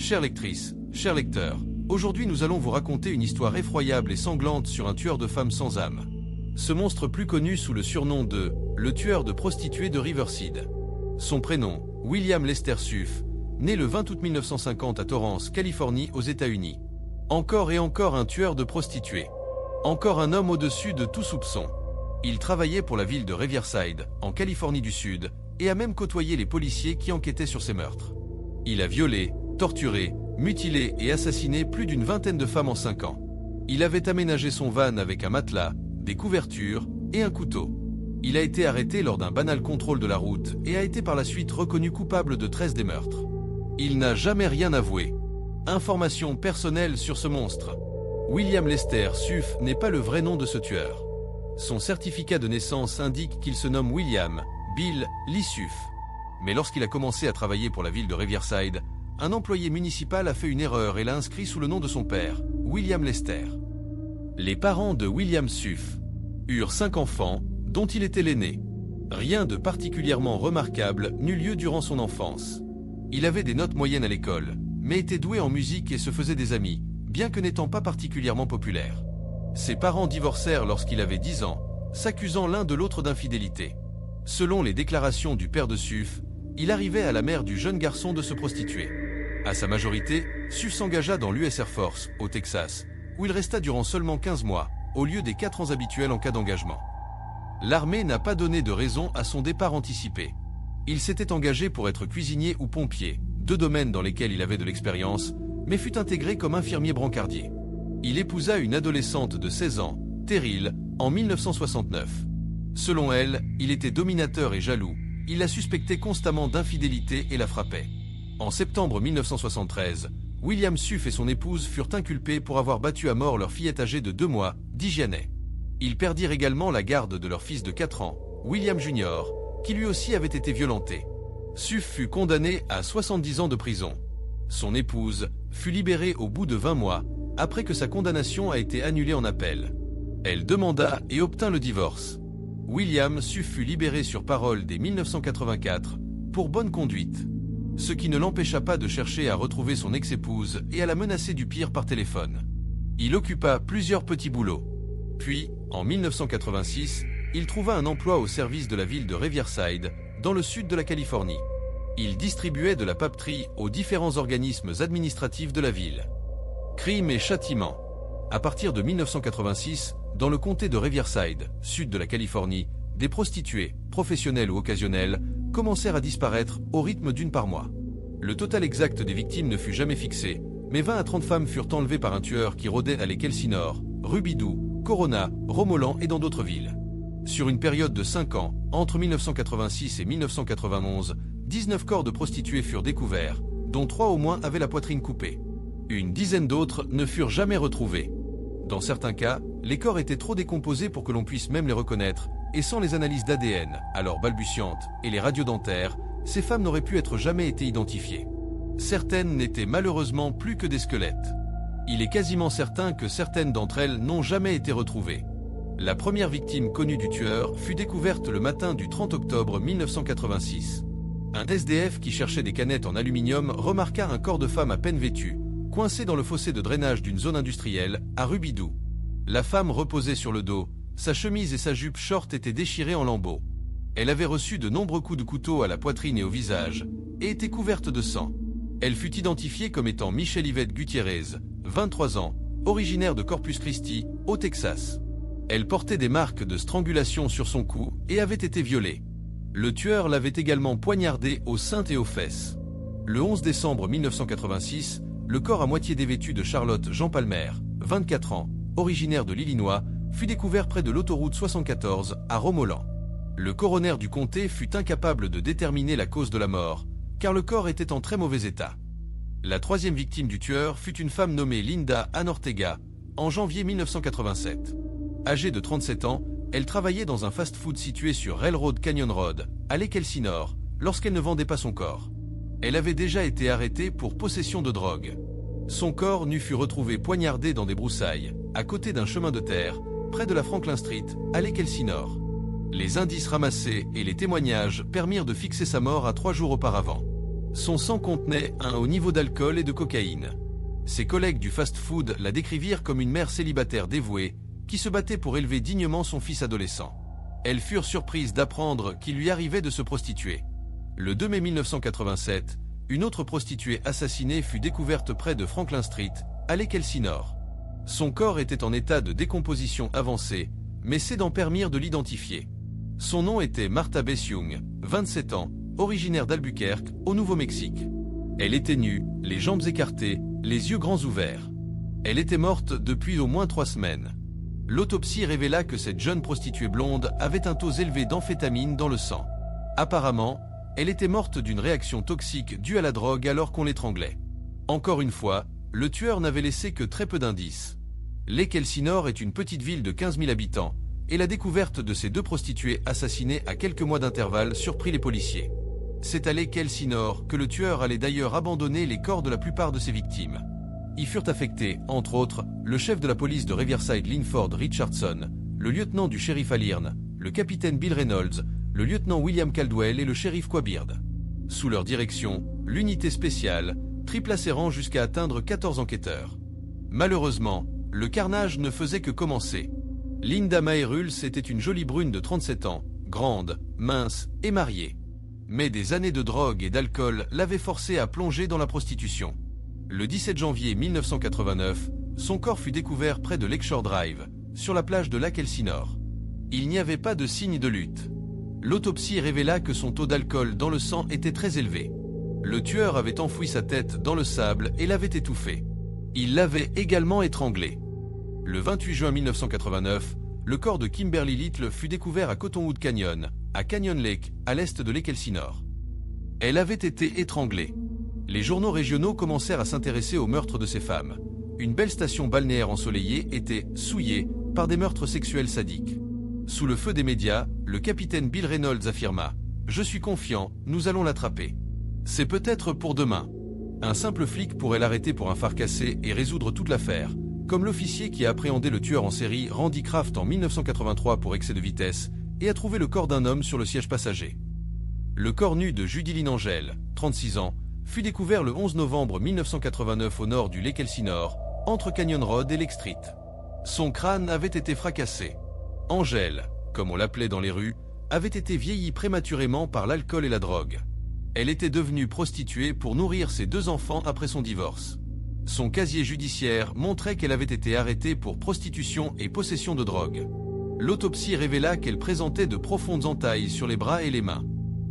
Chères lectrices, chers lecteurs, aujourd'hui nous allons vous raconter une histoire effroyable et sanglante sur un tueur de femmes sans âme. Ce monstre plus connu sous le surnom de « le tueur de prostituées de Riverside ». Son prénom, William Lester Suff, né le 20 août 1950 à Torrance, Californie, aux États-Unis. Encore et encore un tueur de prostituées. Encore un homme au-dessus de tout soupçon. Il travaillait pour la ville de Riverside, en Californie du Sud, et a même côtoyé les policiers qui enquêtaient sur ces meurtres. Il a violé, torturé, mutilé et assassiné plus d'une vingtaine de femmes en 5 ans. Il avait aménagé son van avec un matelas, des couvertures et un couteau. Il a été arrêté lors d'un banal contrôle de la route et a été par la suite reconnu coupable de 13 des meurtres. Il n'a jamais rien avoué. Information personnelle sur ce monstre. William Lester Suff n'est pas le vrai nom de ce tueur. Son certificat de naissance indique qu'il se nomme William Bill Lee Suff. Mais lorsqu'il a commencé à travailler pour la ville de Riverside, un employé municipal a fait une erreur et l'a inscrit sous le nom de son père, William Lester. Les parents de William Suff eurent 5 enfants, dont il était l'aîné. Rien de particulièrement remarquable n'eut lieu durant son enfance. Il avait des notes moyennes à l'école, mais était doué en musique et se faisait des amis, bien que n'étant pas particulièrement populaire. Ses parents divorcèrent lorsqu'il avait 10 ans, s'accusant l'un de l'autre d'infidélité. Selon les déclarations du père de Suff, il arrivait à la mère du jeune garçon de se prostituer. À sa majorité, Suff s'engagea dans l'US Air Force, au Texas, où il resta durant seulement 15 mois, au lieu des 4 ans habituels en cas d'engagement. L'armée n'a pas donné de raison à son départ anticipé. Il s'était engagé pour être cuisinier ou pompier, 2 domaines dans lesquels il avait de l'expérience, mais fut intégré comme infirmier brancardier. Il épousa une adolescente de 16 ans, Terryl, en 1969. Selon elle, il était dominateur et jaloux, il la suspectait constamment d'infidélité et la frappait. En septembre 1973, William Suff et son épouse furent inculpés pour avoir battu à mort leur fillette âgée de 2 mois, Dijanay. Ils perdirent également la garde de leur fils de 4 ans, William Jr., qui lui aussi avait été violenté. Suff fut condamné à 70 ans de prison. Son épouse fut libérée au bout de 20 mois, après que sa condamnation a été annulée en appel. Elle demanda et obtint le divorce. William Suff fut libéré sur parole dès 1984 pour bonne conduite, ce qui ne l'empêcha pas de chercher à retrouver son ex-épouse et à la menacer du pire par téléphone. Il occupa plusieurs petits boulots. Puis, en 1986, il trouva un emploi au service de la ville de Riverside, dans le sud de la Californie. Il distribuait de la papeterie aux différents organismes administratifs de la ville. Crime et châtiment. À partir de 1986, dans le comté de Riverside, sud de la Californie, des prostituées, professionnelles ou occasionnelles, commencèrent à disparaître au rythme d'une par mois. Le total exact des victimes ne fut jamais fixé, mais 20 à 30 femmes furent enlevées par un tueur qui rôdait à Elsinore, Rubidoux, Corona, Romoland et dans d'autres villes. Sur une période de 5 ans, entre 1986 et 1991, 19 corps de prostituées furent découverts, dont 3 au moins avaient la poitrine coupée. Une dizaine d'autres ne furent jamais retrouvés. Dans certains cas, les corps étaient trop décomposés pour que l'on puisse même les reconnaître, et sans les analyses d'ADN, alors balbutiantes, et les radiodentaires, ces femmes n'auraient pu être jamais été identifiées. Certaines n'étaient malheureusement plus que des squelettes. Il est quasiment certain que certaines d'entre elles n'ont jamais été retrouvées. La première victime connue du tueur fut découverte le matin du 30 octobre 1986. Un SDF qui cherchait des canettes en aluminium remarqua un corps de femme à peine vêtu, coincé dans le fossé de drainage d'une zone industrielle, à Rubidoux. La femme reposait sur le dos, sa chemise et sa jupe short étaient déchirées en lambeaux. Elle avait reçu de nombreux coups de couteau à la poitrine et au visage, et était couverte de sang. Elle fut identifiée comme étant Michelle Yvette Gutiérrez, 23 ans, originaire de Corpus Christi, au Texas. Elle portait des marques de strangulation sur son cou et avait été violée. Le tueur l'avait également poignardée au sein et aux fesses. Le 11 décembre 1986, le corps à moitié dévêtu de Charlotte Jean Palmer, 24 ans, originaire de l'Illinois, fut découvert près de l'autoroute 74 à Romoland. Le coroner du comté fut incapable de déterminer la cause de la mort, car le corps était en très mauvais état. La troisième victime du tueur fut une femme nommée Linda Ann Ortega, en janvier 1987. Âgée de 37 ans, elle travaillait dans un fast-food situé sur Railroad Canyon Road, à Elsinore, lorsqu'elle ne vendait pas son corps. Elle avait déjà été arrêtée pour possession de drogue. Son corps fut retrouvé poignardé dans des broussailles, à côté d'un chemin de terre, près de la Franklin Street, à Elsinore. Les indices ramassés et les témoignages permirent de fixer sa mort à 3 jours auparavant. Son sang contenait un haut niveau d'alcool et de cocaïne. Ses collègues du fast-food la décrivirent comme une mère célibataire dévouée, qui se battait pour élever dignement son fils adolescent. Elles furent surprises d'apprendre qu'il lui arrivait de se prostituer. Le 2 mai 1987, une autre prostituée assassinée fut découverte près de Franklin Street, à l'Elsinore. Son corps était en état de décomposition avancée, mais ses dents permirent de l'identifier. Son nom était Martha Bess Young, 27 ans, originaire d'Albuquerque, au Nouveau-Mexique. Elle était nue, les jambes écartées, les yeux grands ouverts. Elle était morte depuis au moins 3 semaines. L'autopsie révéla que cette jeune prostituée blonde avait un taux élevé d'amphétamine dans le sang. Apparemment, elle était morte d'une réaction toxique due à la drogue alors qu'on l'étranglait. Encore une fois, le tueur n'avait laissé que très peu d'indices. L'Elsinore est une petite ville de 15 000 habitants, et la découverte de ces 2 prostituées assassinées à quelques mois d'intervalle surprit les policiers. C'est à l'Elsinore que le tueur allait d'ailleurs abandonner les corps de la plupart de ses victimes. Y furent affectés, entre autres, le chef de la police de Riverside Linford Richardson, le lieutenant du shérif Alirne, le capitaine Bill Reynolds, le lieutenant William Caldwell et le shérif Quabeard. Sous leur direction, l'unité spéciale tripla ses rangs jusqu'à atteindre 14 enquêteurs. Malheureusement, le carnage ne faisait que commencer. Linda Mae Rulls était une jolie brune de 37 ans, grande, mince et mariée. Mais des années de drogue et d'alcool l'avaient forcée à plonger dans la prostitution. Le 17 janvier 1989, son corps fut découvert près de Lakeshore Drive, sur la plage de l'Elsinore. Il n'y avait pas de signe de lutte. L'autopsie révéla que son taux d'alcool dans le sang était très élevé. Le tueur avait enfoui sa tête dans le sable et l'avait étouffée. Il l'avait également étranglée. Le 28 juin 1989, le corps de Kimberly Little fut découvert à Cottonwood Canyon, à Canyon Lake, à l'est de l'Elsinore. Elle avait été étranglée. Les journaux régionaux commencèrent à s'intéresser au meurtre de ces femmes. Une belle station balnéaire ensoleillée était souillée par des meurtres sexuels sadiques. Sous le feu des médias, le capitaine Bill Reynolds affirma « Je suis confiant, nous allons l'attraper. C'est peut-être pour demain. Un simple flic pourrait l'arrêter pour un phare cassé et résoudre toute l'affaire, comme l'officier qui a appréhendé le tueur en série Randy Kraft en 1983 pour excès de vitesse et a trouvé le corps d'un homme sur le siège passager. » Le corps nu de Judy Lynn Angel, 36 ans, fut découvert le 11 novembre 1989 au nord du Elsinore, entre Canyon Road et Lake Street. Son crâne avait été fracassé. Angel, comme on l'appelait dans les rues, avait été vieillie prématurément par l'alcool et la drogue. Elle était devenue prostituée pour nourrir ses 2 enfants après son divorce. Son casier judiciaire montrait qu'elle avait été arrêtée pour prostitution et possession de drogue. L'autopsie révéla qu'elle présentait de profondes entailles sur les bras et les mains.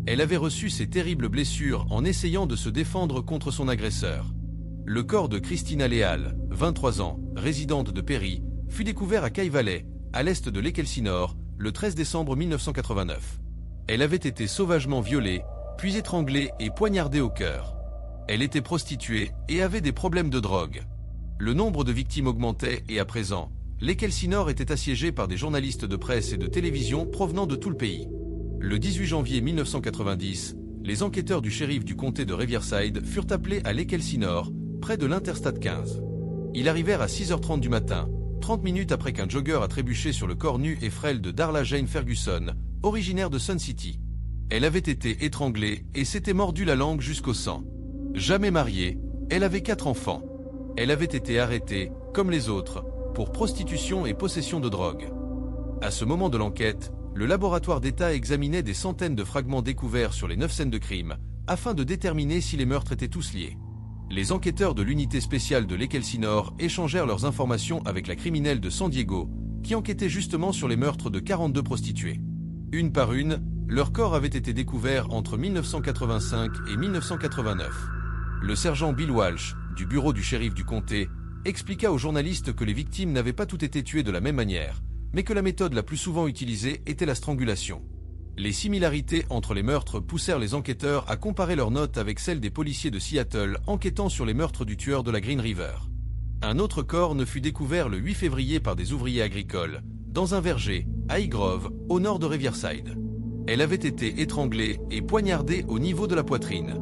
Elle avait reçu ces terribles blessures en essayant de se défendre contre son agresseur. Le corps de Christina Leal, 23 ans, résidente de Perry, fut découvert à Key Valley, à l'est de l'Elsinore, le 13 décembre 1989. Elle avait été sauvagement violée, puis étranglée et poignardée au cœur. Elle était prostituée et avait des problèmes de drogue. Le nombre de victimes augmentait et à présent, l'Elsinore était assiégé par des journalistes de presse et de télévision provenant de tout le pays. Le 18 janvier 1990, les enquêteurs du shérif du comté de Riverside furent appelés à l'Elsinore, près de l'Interstate 15. Ils arrivèrent à 6h30 du matin, 30 minutes après qu'un jogger a trébuché sur le corps nu et frêle de Darla Jane Ferguson, originaire de Sun City. Elle avait été étranglée et s'était mordu la langue jusqu'au sang. Jamais mariée, elle avait 4 enfants. Elle avait été arrêtée, comme les autres, pour prostitution et possession de drogue. À ce moment de l'enquête, le laboratoire d'État examinait des centaines de fragments découverts sur les 9 scènes de crime, afin de déterminer si les meurtres étaient tous liés. Les enquêteurs de l'unité spéciale de l'Elsinore échangèrent leurs informations avec la criminelle de San Diego, qui enquêtait justement sur les meurtres de 42 prostituées. Une par une, leurs corps avaient été découverts entre 1985 et 1989. Le sergent Bill Walsh, du bureau du shérif du comté, expliqua aux journalistes que les victimes n'avaient pas toutes été tuées de la même manière, mais que la méthode la plus souvent utilisée était la strangulation. Les similarités entre les meurtres poussèrent les enquêteurs à comparer leurs notes avec celles des policiers de Seattle enquêtant sur les meurtres du tueur de la Green River. Un autre corps ne fut découvert le 8 février par des ouvriers agricoles, dans un verger, à Highgrove, au nord de Riverside. Elle avait été étranglée et poignardée au niveau de la poitrine.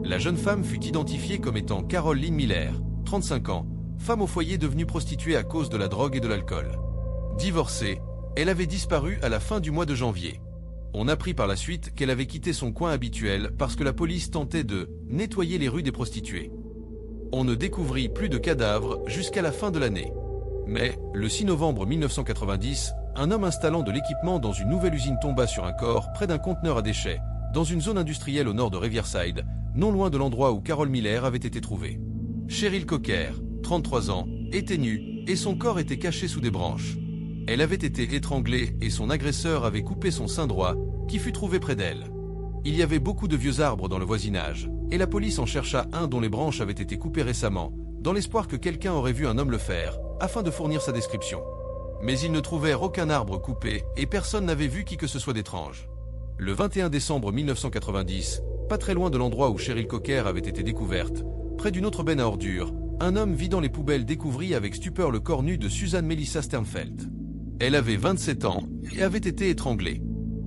La jeune femme fut identifiée comme étant Carol Lynn Miller, 35 ans, femme au foyer devenue prostituée à cause de la drogue et de l'alcool. Divorcée, elle avait disparu à la fin du mois de janvier. On apprit par la suite qu'elle avait quitté son coin habituel parce que la police tentait de nettoyer les rues des prostituées. On ne découvrit plus de cadavres jusqu'à la fin de l'année. Mais, le 6 novembre 1990, un homme installant de l'équipement dans une nouvelle usine tomba sur un corps près d'un conteneur à déchets, dans une zone industrielle au nord de Riverside, non loin de l'endroit où Carol Miller avait été trouvée. Cheryl Coker, 33 ans, était nue, et son corps était caché sous des branches. Elle avait été étranglée et son agresseur avait coupé son sein droit, qui fut trouvé près d'elle. Il y avait beaucoup de vieux arbres dans le voisinage, et la police en chercha un dont les branches avaient été coupées récemment, dans l'espoir que quelqu'un aurait vu un homme le faire, afin de fournir sa description. Mais ils ne trouvèrent aucun arbre coupé et personne n'avait vu qui que ce soit d'étrange. Le 21 décembre 1990, pas très loin de l'endroit où Cheryl Coker avait été découverte, près d'une autre benne à ordures, un homme vidant les poubelles découvrit avec stupeur le corps nu de Susan Melissa Sternfeld. Elle avait 27 ans et avait été étranglée.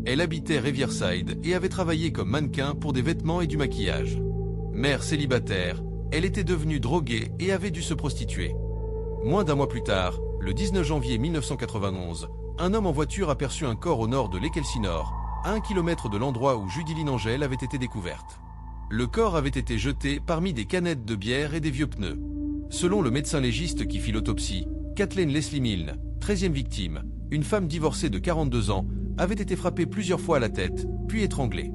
Elle habitait Riverside et avait travaillé comme mannequin pour des vêtements et du maquillage. Mère célibataire, elle était devenue droguée et avait dû se prostituer. Moins d'un mois plus tard, le 19 janvier 1991, un homme en voiture aperçut un corps au nord de l'Ekelsinor, à 1 kilomètre de l'endroit où Judy Lynn Angel avait été découverte. Le corps avait été jeté parmi des canettes de bière et des vieux pneus. Selon le médecin légiste qui fit l'autopsie, Kathleen Leslie Milne, 13e victime, une femme divorcée de 42 ans, avait été frappée plusieurs fois à la tête, puis étranglée.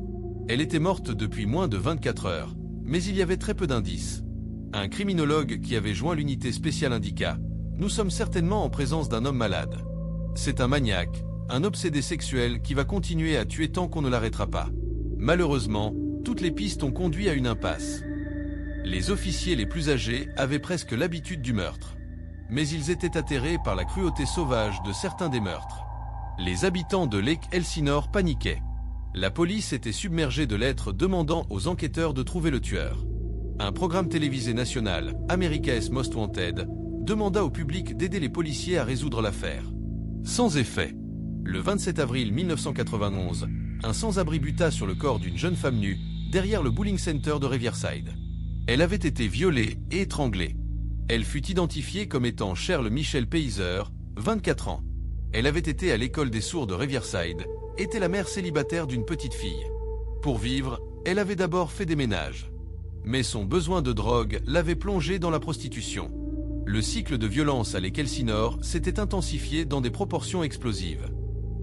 Elle était morte depuis moins de 24 heures, mais il y avait très peu d'indices. Un criminologue qui avait joint l'unité spéciale indiqua « Nous sommes certainement en présence d'un homme malade. C'est un maniaque, un obsédé sexuel qui va continuer à tuer tant qu'on ne l'arrêtera pas. » Malheureusement, toutes les pistes ont conduit à une impasse. Les officiers les plus âgés avaient presque l'habitude du meurtre. Mais ils étaient atterrés par la cruauté sauvage de certains des meurtres. Les habitants de Lake Elsinore paniquaient. La police était submergée de lettres demandant aux enquêteurs de trouver le tueur. Un programme télévisé national, America's Most Wanted, demanda au public d'aider les policiers à résoudre l'affaire. Sans effet. Le 27 avril 1991, un sans-abri buta sur le corps d'une jeune femme nue, derrière le bowling center de Riverside. Elle avait été violée et étranglée. Elle fut identifiée comme étant Cheryl Michelle Paiser, 24 ans. Elle avait été à l'école des sourds de Riverside, était la mère célibataire d'une petite fille. Pour vivre, elle avait d'abord fait des ménages. Mais son besoin de drogue l'avait plongée dans la prostitution. Le cycle de violence à l'Ekelsinor s'était intensifié dans des proportions explosives.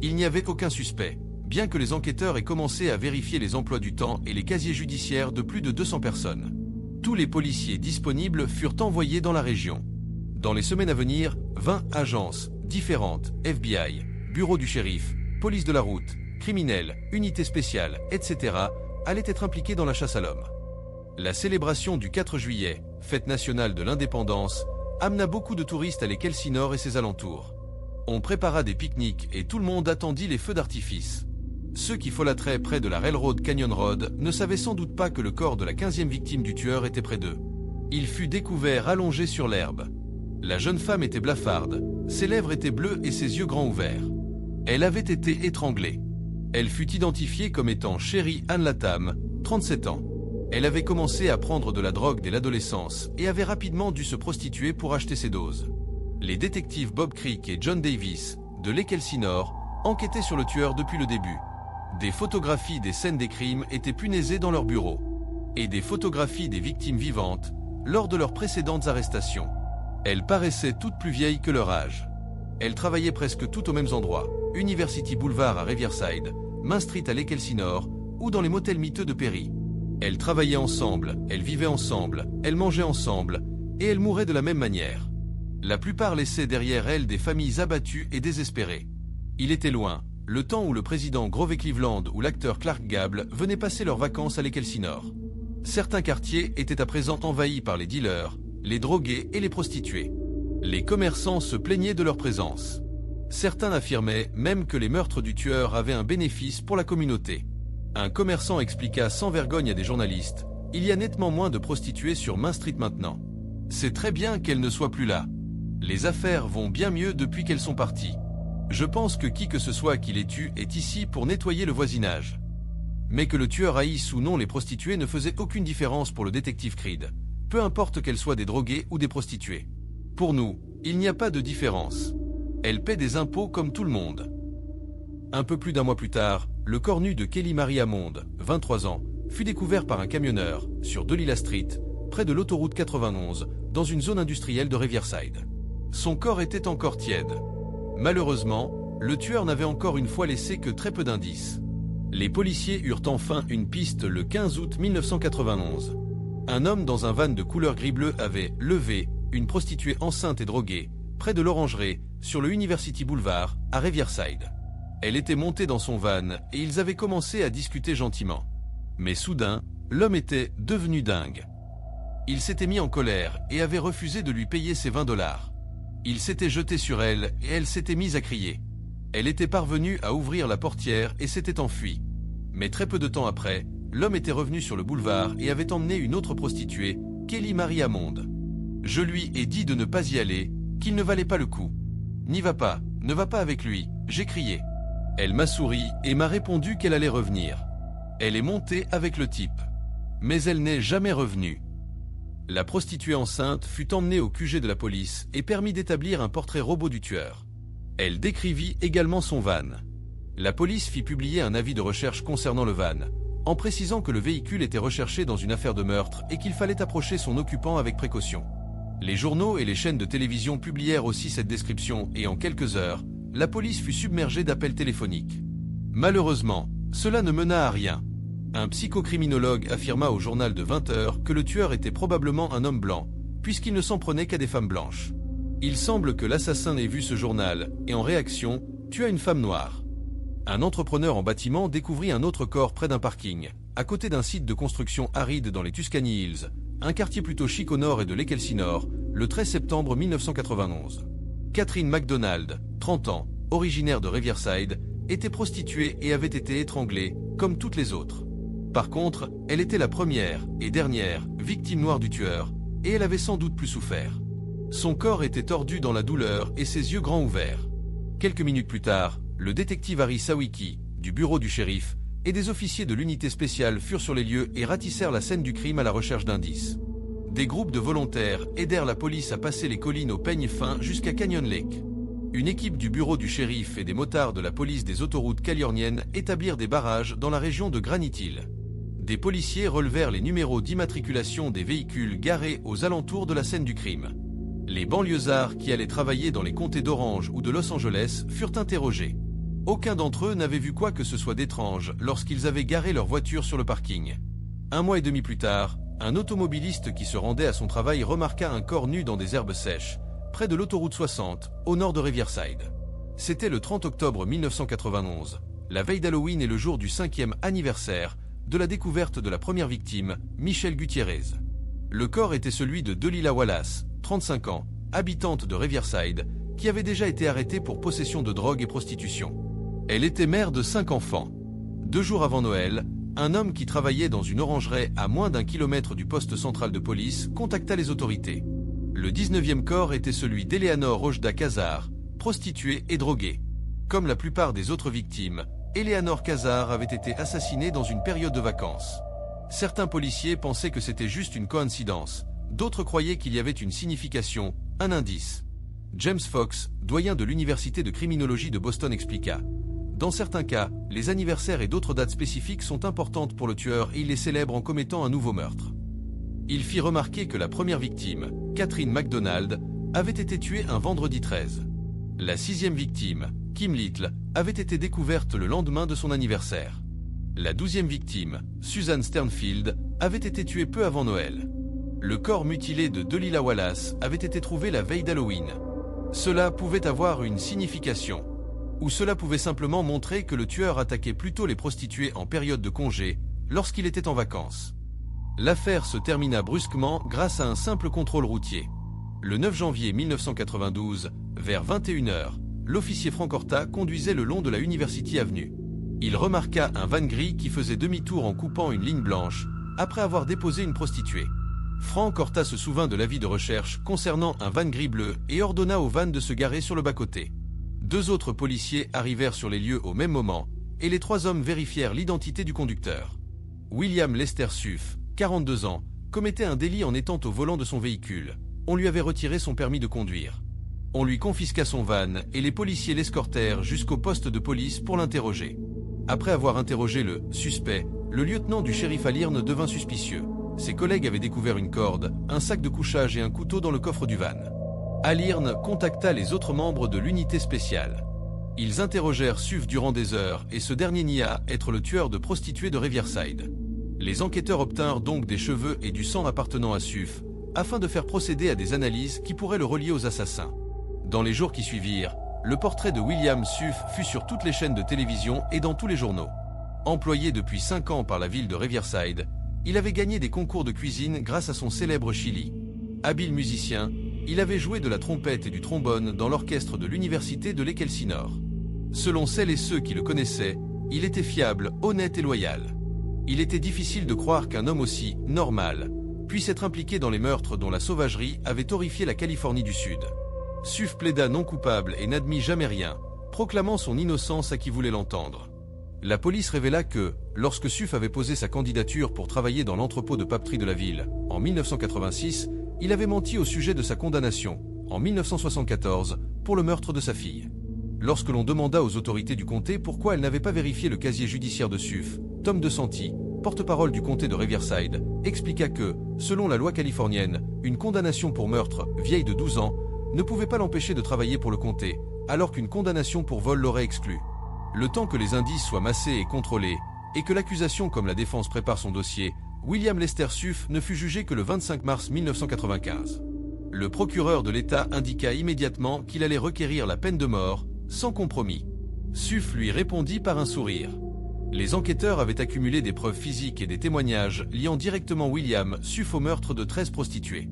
Il n'y avait aucun suspect, bien que les enquêteurs aient commencé à vérifier les emplois du temps et les casiers judiciaires de plus de 200 personnes. Tous les policiers disponibles furent envoyés dans la région. Dans les semaines à venir, 20 agences différentes, FBI, bureau du shérif, police de la route, criminels, unités spéciales, etc., allaient être impliquées dans la chasse à l'homme. La célébration du 4 juillet, fête nationale de l'indépendance, amena beaucoup de touristes à l'Ekelsinor et ses alentours. On prépara des pique-niques et tout le monde attendit les feux d'artifice. Ceux qui folâtraient près de la Railroad Canyon Road ne savaient sans doute pas que le corps de la 15e victime du tueur était près d'eux. Il fut découvert allongé sur l'herbe. La jeune femme était blafarde, ses lèvres étaient bleues et ses yeux grands ouverts. Elle avait été étranglée. Elle fut identifiée comme étant Sherry Ann Latham, 37 ans. Elle avait commencé à prendre de la drogue dès l'adolescence et avait rapidement dû se prostituer pour acheter ses doses. Les détectives Bob Creek et John Davis, de l'Ekelsinor, enquêtaient sur le tueur depuis le début. Des photographies des scènes des crimes étaient punaisées dans leur bureau. Et des photographies des victimes vivantes, lors de leurs précédentes arrestations. Elles paraissaient toutes plus vieilles que leur âge. Elles travaillaient presque toutes aux mêmes endroits, University Boulevard à Riverside, Main Street à l'Ekelsinor, ou dans les motels miteux de Perry. Elles travaillaient ensemble, elles vivaient ensemble, elles mangeaient ensemble, et elles mouraient de la même manière. La plupart laissaient derrière elles des familles abattues et désespérées. Il était loin, le temps où le président Grover Cleveland ou l'acteur Clark Gable venaient passer leurs vacances à l'Ekelsinor. Certains quartiers étaient à présent envahis par les dealers, les drogués et les prostituées. Les commerçants se plaignaient de leur présence. Certains affirmaient même que les meurtres du tueur avaient un bénéfice pour la communauté. Un commerçant expliqua sans vergogne à des journalistes « Il y a nettement moins de prostituées sur Main Street maintenant. C'est très bien qu'elles ne soient plus là. Les affaires vont bien mieux depuis qu'elles sont parties. Je pense que qui que ce soit qui les tue est ici pour nettoyer le voisinage. » Mais que le tueur haïsse ou non les prostituées ne faisait aucune différence pour le détective Creed, peu importe qu'elles soient des drogués ou des prostituées. Pour nous, il n'y a pas de différence. Elles paient des impôts comme tout le monde. Un peu plus d'un mois plus tard, le corps nu de Kelly Marie Hammond, 23 ans, fut découvert par un camionneur, sur Delilah Street, près de l'autoroute 91, dans une zone industrielle de Riverside. Son corps était encore tiède. Malheureusement, le tueur n'avait encore une fois laissé que très peu d'indices. Les policiers eurent enfin une piste le 15 août 1991. Un homme dans un van de couleur gris-bleu avait levé une prostituée enceinte et droguée, près de l'Orangerie, sur le University Boulevard, à Riverside. Elle était montée dans son van et ils avaient commencé à discuter gentiment. Mais soudain, l'homme était devenu dingue. Il s'était mis en colère et avait refusé de lui payer ses $20. Il s'était jeté sur elle et elle s'était mise à crier. Elle était parvenue à ouvrir la portière et s'était enfuie. Mais très peu de temps après, l'homme était revenu sur le boulevard et avait emmené une autre prostituée, Kelly Marie Hammond. Je lui ai dit de ne pas y aller, qu'il ne valait pas le coup. « N'y va pas, ne va pas avec lui », j'ai crié. Elle m'a souri et m'a répondu qu'elle allait revenir. Elle est montée avec le type. Mais elle n'est jamais revenue. La prostituée enceinte fut emmenée au QG de la police et permit d'établir un portrait robot du tueur. Elle décrivit également son van. La police fit publier un avis de recherche concernant le van, en précisant que le véhicule était recherché dans une affaire de meurtre et qu'il fallait approcher son occupant avec précaution. Les journaux et les chaînes de télévision publièrent aussi cette description et en quelques heures, la police fut submergée d'appels téléphoniques. Malheureusement, cela ne mena à rien. Un psychocriminologue affirma au journal de 20 heures que le tueur était probablement un homme blanc, puisqu'il ne s'en prenait qu'à des femmes blanches. Il semble que l'assassin ait vu ce journal et en réaction, tua une femme noire. Un entrepreneur en bâtiment découvrit un autre corps près d'un parking, à côté d'un site de construction aride dans les Tuscany Hills, un quartier plutôt chic au nord et de l'Ekelsinor, le 13 septembre 1991. Catherine McDonald, 30 ans, originaire de Riverside, était prostituée et avait été étranglée, comme toutes les autres. Par contre, elle était la première et dernière victime noire du tueur, et elle avait sans doute plus souffert. Son corps était tordu dans la douleur et ses yeux grands ouverts. Quelques minutes plus tard, le détective Harry Sawicki, du bureau du shérif, et des officiers de l'unité spéciale furent sur les lieux et ratissèrent la scène du crime à la recherche d'indices. Des groupes de volontaires aidèrent la police à passer les collines au peigne fin jusqu'à Canyon Lake. Une équipe du bureau du shérif et des motards de la police des autoroutes californiennes établirent des barrages dans la région de Granite Hill. Des policiers relevèrent les numéros d'immatriculation des véhicules garés aux alentours de la scène du crime. Les banlieusards qui allaient travailler dans les comtés d'Orange ou de Los Angeles furent interrogés. Aucun d'entre eux n'avait vu quoi que ce soit d'étrange lorsqu'ils avaient garé leur voiture sur le parking. 1 mois et demi plus tard, un automobiliste qui se rendait à son travail remarqua un corps nu dans des herbes sèches, près de l'autoroute 60, au nord de Riverside. C'était le 30 octobre 1991, la veille d'Halloween et le jour du 5e anniversaire de la découverte de la première victime, Michelle Gutiérrez. Le corps était celui de Delilah Wallace, 35 ans, habitante de Riverside, qui avait déjà été arrêtée pour possession de drogue et prostitution. Elle était mère de 5 enfants. 2 jours avant Noël, un homme qui travaillait dans une orangerie à moins d'1 kilomètre du poste central de police contacta les autorités. Le 19e corps était celui d'Eleanor Rojda Kazar, prostituée et droguée. Comme la plupart des autres victimes, Eleanor Kazar avait été assassinée dans une période de vacances. Certains policiers pensaient que c'était juste une coïncidence, d'autres croyaient qu'il y avait une signification, un indice. James Fox, doyen de l'université de criminologie de Boston, expliqua. Dans certains cas, les anniversaires et d'autres dates spécifiques sont importantes pour le tueur et il les célèbre en commettant un nouveau meurtre. Il fit remarquer que la première victime, Catherine McDonald, avait été tuée un vendredi 13. La 6e victime, Kim Little, avait été découverte le lendemain de son anniversaire. La 12e victime, Susan Sternfield, avait été tuée peu avant Noël. Le corps mutilé de Delilah Wallace avait été trouvé la veille d'Halloween. Cela pouvait avoir une signification. Ou cela pouvait simplement montrer que le tueur attaquait plutôt les prostituées en période de congé, lorsqu'il était en vacances. L'affaire se termina brusquement grâce à un simple contrôle routier. Le 9 janvier 1992, vers 21 h, l'officier Frank Horta conduisait le long de la University Avenue. Il remarqua un van gris qui faisait demi-tour en coupant une ligne blanche, après avoir déposé une prostituée. Frank Horta se souvint de l'avis de recherche concernant un van gris bleu et ordonna au van de se garer sur le bas-côté. 2 autres policiers arrivèrent sur les lieux au même moment, et les 3 hommes vérifièrent l'identité du conducteur. William Lester Suff, 42 ans, commettait un délit en étant au volant de son véhicule. On lui avait retiré son permis de conduire. On lui confisqua son van et les policiers l'escortèrent jusqu'au poste de police pour l'interroger. Après avoir interrogé le suspect, le lieutenant du shérif Alirne devint suspicieux. Ses collègues avaient découvert une corde, un sac de couchage et un couteau dans le coffre du van. Alirne contacta les autres membres de l'unité spéciale. Ils interrogèrent Suf durant des heures et ce dernier nia être le tueur de prostituées de Riverside. Les enquêteurs obtinrent donc des cheveux et du sang appartenant à Suf, afin de faire procéder à des analyses qui pourraient le relier aux assassins. Dans les jours qui suivirent, le portrait de William Suf fut sur toutes les chaînes de télévision et dans tous les journaux. Employé depuis 5 ans par la ville de Riverside, il avait gagné des concours de cuisine grâce à son célèbre chili. Habile musicien, il avait joué de la trompette et du trombone dans l'orchestre de l'université de l'Elsinore. Selon celles et ceux qui le connaissaient, il était fiable, honnête et loyal. Il était difficile de croire qu'un homme aussi « normal » puisse être impliqué dans les meurtres dont la sauvagerie avait horrifié la Californie du Sud. Suf plaida non coupable et n'admit jamais rien, proclamant son innocence à qui voulait l'entendre. La police révéla que, lorsque Suf avait posé sa candidature pour travailler dans l'entrepôt de papeterie de la ville, en 1986, il avait menti au sujet de sa condamnation, en 1974, pour le meurtre de sa fille. Lorsque l'on demanda aux autorités du comté pourquoi elles n'avaient pas vérifié le casier judiciaire de Suf, Tom DeSanti, porte-parole du comté de Riverside, expliqua que, selon la loi californienne, une condamnation pour meurtre, vieille de 12 ans, ne pouvait pas l'empêcher de travailler pour le comté, alors qu'une condamnation pour vol l'aurait exclu. Le temps que les indices soient massés et contrôlés, et que l'accusation comme la défense prépare son dossier, William Lester Suf ne fut jugé que le 25 mars 1995. Le procureur de l'État indiqua immédiatement qu'il allait requérir la peine de mort, sans compromis. Suf lui répondit par un sourire. Les enquêteurs avaient accumulé des preuves physiques et des témoignages liant directement William Suf au meurtre de 13 prostituées.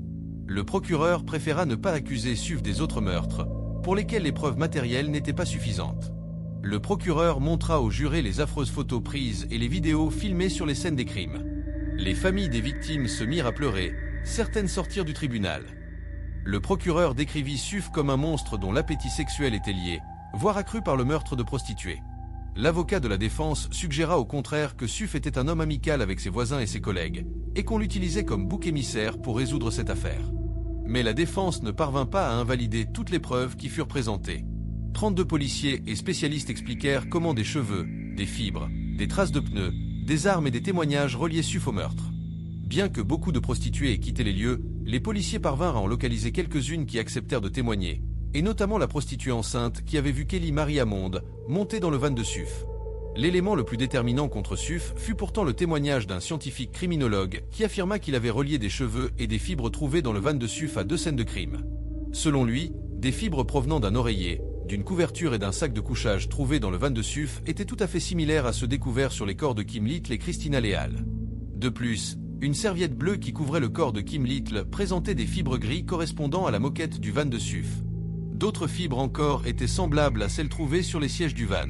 Le procureur préféra ne pas accuser Suf des autres meurtres, pour lesquels les preuves matérielles n'étaient pas suffisantes. Le procureur montra aux jurés les affreuses photos prises et les vidéos filmées sur les scènes des crimes. Les familles des victimes se mirent à pleurer, certaines sortirent du tribunal. Le procureur décrivit Suf comme un monstre dont l'appétit sexuel était lié, voire accru par le meurtre de prostituées. L'avocat de la défense suggéra au contraire que Suf était un homme amical avec ses voisins et ses collègues, et qu'on l'utilisait comme bouc émissaire pour résoudre cette affaire. Mais la défense ne parvint pas à invalider toutes les preuves qui furent présentées. 32 policiers et spécialistes expliquèrent comment des cheveux, des fibres, des traces de pneus, des armes et des témoignages reliaient Suf au meurtre. Bien que beaucoup de prostituées aient quitté les lieux, les policiers parvinrent à en localiser quelques-unes qui acceptèrent de témoigner, et notamment la prostituée enceinte qui avait vu Kelly Marie Hammond monter dans le van de Suf. L'élément le plus déterminant contre Suf fut pourtant le témoignage d'un scientifique criminologue qui affirma qu'il avait relié des cheveux et des fibres trouvées dans le van de Suf à 2 scènes de crime. Selon lui, des fibres provenant d'un oreiller, d'une couverture et d'un sac de couchage trouvés dans le van de Suf étaient tout à fait similaires à ceux découverts sur les corps de Kim Little et Christina Leal. De plus, une serviette bleue qui couvrait le corps de Kim Little présentait des fibres gris correspondant à la moquette du van de Suf. D'autres fibres encore étaient semblables à celles trouvées sur les sièges du van.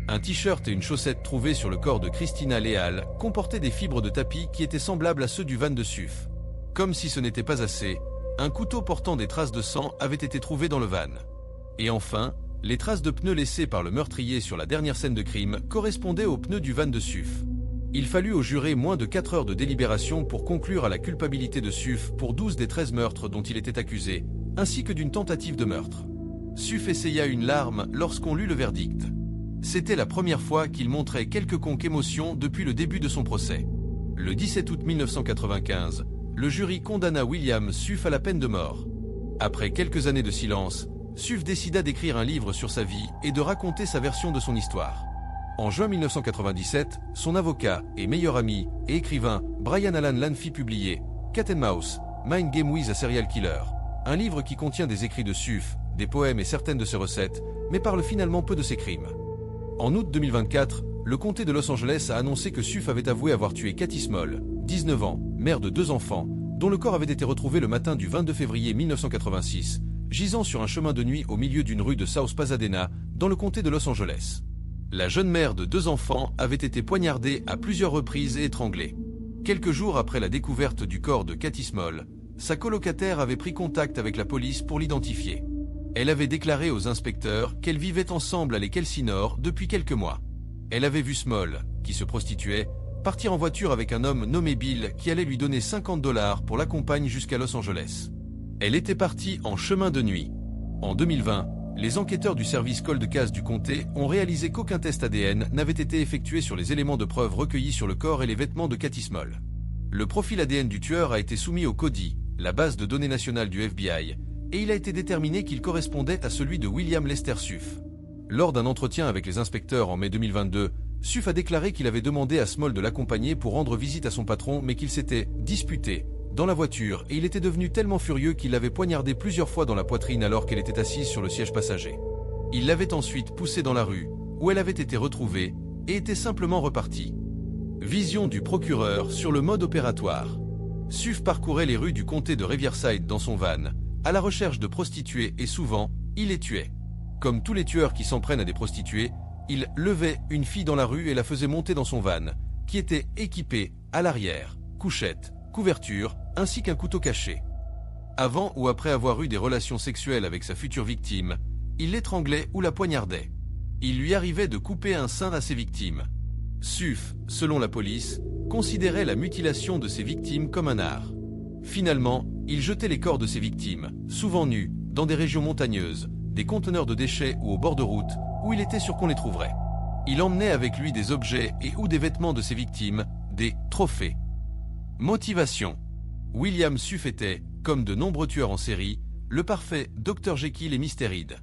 Un t-shirt et une chaussette trouvés sur le corps de Christina Leal comportaient des fibres de tapis qui étaient semblables à ceux du van de Suf. Comme si ce n'était pas assez, un couteau portant des traces de sang avait été trouvé dans le van. Et enfin, les traces de pneus laissées par le meurtrier sur la dernière scène de crime correspondaient aux pneus du van de Suf. Il fallut aux jurés moins de 4 heures de délibération pour conclure à la culpabilité de Suf pour 12 des 13 meurtres dont il était accusé, ainsi que d'une tentative de meurtre. Suf essaya une larme lorsqu'on lut le verdict. C'était la première fois qu'il montrait quelconque émotion depuis le début de son procès. Le 17 août 1995, le jury condamna William Suf à la peine de mort. Après quelques années de silence, Suf décida d'écrire un livre sur sa vie et de raconter sa version de son histoire. En juin 1997, son avocat et meilleur ami et écrivain Brian Alan Lane fit publier Cat and Mouse, Mind Game with a Serial Killer, un livre qui contient des écrits de Suf, des poèmes et certaines de ses recettes, mais parle finalement peu de ses crimes. En août 2024, le comté de Los Angeles a annoncé que Suf avait avoué avoir tué Cathy Small, 19 ans, mère de 2 enfants, dont le corps avait été retrouvé le matin du 22 février 1986, gisant sur un chemin de nuit au milieu d'une rue de South Pasadena, dans le comté de Los Angeles. La jeune mère de 2 enfants avait été poignardée à plusieurs reprises et étranglée. Quelques jours après la découverte du corps de Cathy Small, sa colocataire avait pris contact avec la police pour l'identifier. Elle avait déclaré aux inspecteurs qu'elles vivaient ensemble à l'Elsinore depuis quelques mois. Elle avait vu Small, qui se prostituait, partir en voiture avec un homme nommé Bill qui allait lui donner $50 pour l'accompagner jusqu'à Los Angeles. Elle était partie en chemin de nuit. En 2020, Les enquêteurs du service Cold Case du comté ont réalisé qu'aucun test ADN n'avait été effectué sur les éléments de preuve recueillis sur le corps et les vêtements de Cathy Small. Le profil ADN du tueur a été soumis au CODI, la base de données nationale du FBI, et il a été déterminé qu'il correspondait à celui de William Lester Suff. Lors d'un entretien avec les inspecteurs en mai 2022, Suff a déclaré qu'il avait demandé à Small de l'accompagner pour rendre visite à son patron mais qu'il s'était disputé dans la voiture et il était devenu tellement furieux qu'il l'avait poignardée plusieurs fois dans la poitrine alors qu'elle était assise sur le siège passager. Il l'avait ensuite poussée dans la rue, où elle avait été retrouvée, et était simplement repartie. Vision du procureur sur le mode opératoire. Suff parcourait les rues du comté de Riverside dans son van, à la recherche de prostituées et souvent, il les tuait. Comme tous les tueurs qui s'en prennent à des prostituées, il levait une fille dans la rue et la faisait monter dans son van, qui était équipé, à l'arrière, couchette, couverture, ainsi qu'un couteau caché. Avant ou après avoir eu des relations sexuelles avec sa future victime, il l'étranglait ou la poignardait. Il lui arrivait de couper un sein à ses victimes. Suff, selon la police, considérait la mutilation de ses victimes comme un art. Finalement, il jetait les corps de ses victimes, souvent nus, dans des régions montagneuses, des conteneurs de déchets ou au bord de route, où il était sûr qu'on les trouverait. Il emmenait avec lui des objets et ou des vêtements de ses victimes, des trophées. Motivation. William Suff était, comme de nombreux tueurs en série, le parfait Dr Jekyll et Mr Hyde.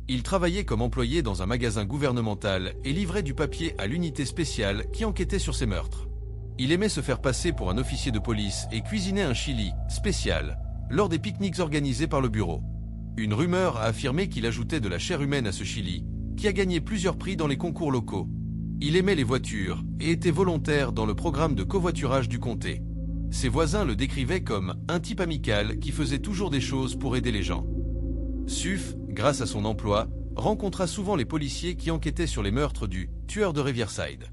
Il travaillait comme employé dans un magasin gouvernemental et livrait du papier à l'unité spéciale qui enquêtait sur ces meurtres. Il aimait se faire passer pour un officier de police et cuisinait un chili spécial lors des pique-niques organisés par le bureau. Une rumeur a affirmé qu'il ajoutait de la chair humaine à ce chili, qui a gagné plusieurs prix dans les concours locaux. Il aimait les voitures et était volontaire dans le programme de covoiturage du comté. Ses voisins le décrivaient comme un type amical qui faisait toujours des choses pour aider les gens. Suff, grâce à son emploi, rencontra souvent les policiers qui enquêtaient sur les meurtres du tueur de Riverside.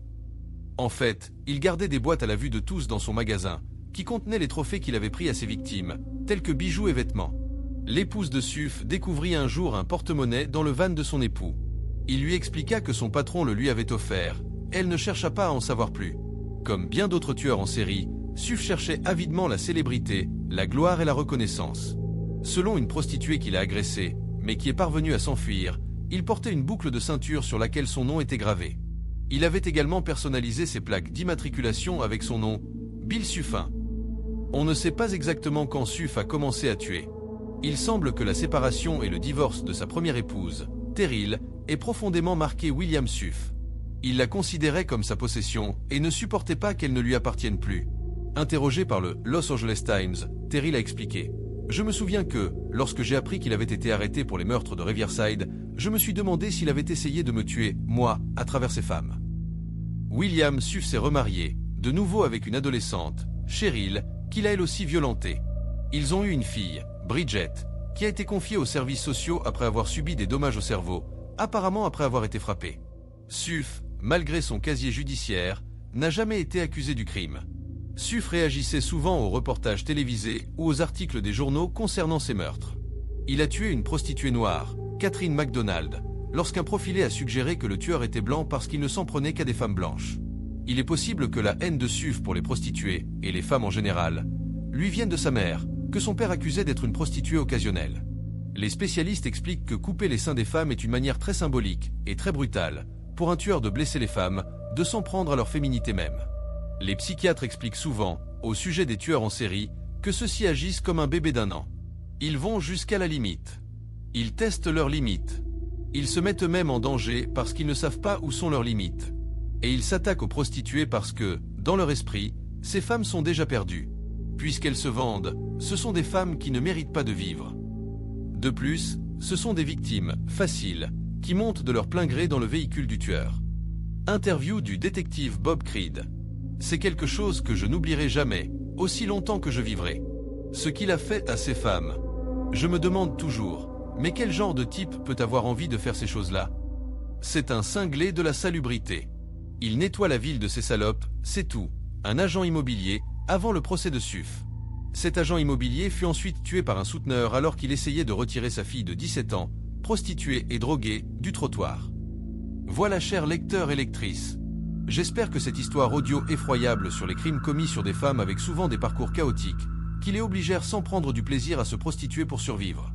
En fait, il gardait des boîtes à la vue de tous dans son magasin, qui contenaient les trophées qu'il avait pris à ses victimes, tels que bijoux et vêtements. L'épouse de Suff découvrit un jour un porte-monnaie dans le van de son époux. Il lui expliqua que son patron le lui avait offert. Elle ne chercha pas à en savoir plus. Comme bien d'autres tueurs en série, Suff cherchait avidement la célébrité, la gloire et la reconnaissance. Selon une prostituée qu'il a agressée, mais qui est parvenue à s'enfuir, il portait une boucle de ceinture sur laquelle son nom était gravé. Il avait également personnalisé ses plaques d'immatriculation avec son nom, Bill Suffin. On ne sait pas exactement quand Suff a commencé à tuer. Il semble que la séparation et le divorce de sa première épouse, Terryl, ait profondément marqué William Suff. Il la considérait comme sa possession et ne supportait pas qu'elle ne lui appartienne plus. Interrogé par le Los Angeles Times, Terryl a expliqué « Je me souviens que, lorsque j'ai appris qu'il avait été arrêté pour les meurtres de Riverside, je me suis demandé s'il avait essayé de me tuer, moi, à travers ses femmes. » William Suff s'est remarié, de nouveau avec une adolescente, Cheryl, qu'il a elle aussi violentée. Ils ont eu une fille, Bridget, qui a été confiée aux services sociaux après avoir subi des dommages au cerveau, apparemment après avoir été frappé. Suff, malgré son casier judiciaire, n'a jamais été accusé du crime. Suff réagissait souvent aux reportages télévisés ou aux articles des journaux concernant ces meurtres. Il a tué une prostituée noire, Catherine McDonald, lorsqu'un profilé a suggéré que le tueur était blanc parce qu'il ne s'en prenait qu'à des femmes blanches. Il est possible que la haine de Suff pour les prostituées, et les femmes en général, lui vienne de sa mère, que son père accusait d'être une prostituée occasionnelle. Les spécialistes expliquent que couper les seins des femmes est une manière très symbolique et très brutale pour un tueur de blesser les femmes, de s'en prendre à leur féminité même. Les psychiatres expliquent souvent, au sujet des tueurs en série, que ceux-ci agissent comme un bébé d'1 an. Ils vont jusqu'à la limite. Ils testent leurs limites. Ils se mettent eux-mêmes en danger parce qu'ils ne savent pas où sont leurs limites. Et ils s'attaquent aux prostituées parce que, dans leur esprit, ces femmes sont déjà perdues. Puisqu'elles se vendent, ce sont des femmes qui ne méritent pas de vivre. De plus, ce sont des victimes, faciles, qui montent de leur plein gré dans le véhicule du tueur. Interview du détective Bob Creed. C'est quelque chose que je n'oublierai jamais, aussi longtemps que je vivrai. Ce qu'il a fait à ces femmes. Je me demande toujours, mais quel genre de type peut avoir envie de faire ces choses-là? C'est un cinglé de la salubrité. Il nettoie la ville de ces salopes, c'est tout. Un agent immobilier, avant le procès de Suff. Cet agent immobilier fut ensuite tué par un souteneur alors qu'il essayait de retirer sa fille de 17 ans, prostituée et droguée, du trottoir. Voilà, chers lecteurs et lectrices. J'espère que cette histoire audio effroyable sur les crimes commis sur des femmes avec souvent des parcours chaotiques, qui les obligèrent sans prendre du plaisir à se prostituer pour survivre.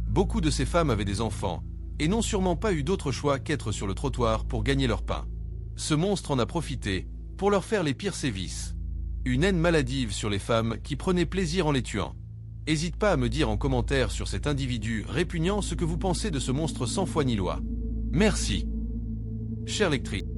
Beaucoup de ces femmes avaient des enfants, et n'ont sûrement pas eu d'autre choix qu'être sur le trottoir pour gagner leur pain. Ce monstre en a profité pour leur faire les pires sévices. Une haine maladive sur les femmes qui prenaient plaisir en les tuant. N'hésite pas à me dire en commentaire sur cet individu répugnant ce que vous pensez de ce monstre sans foi ni loi. Merci. Chère lectrice.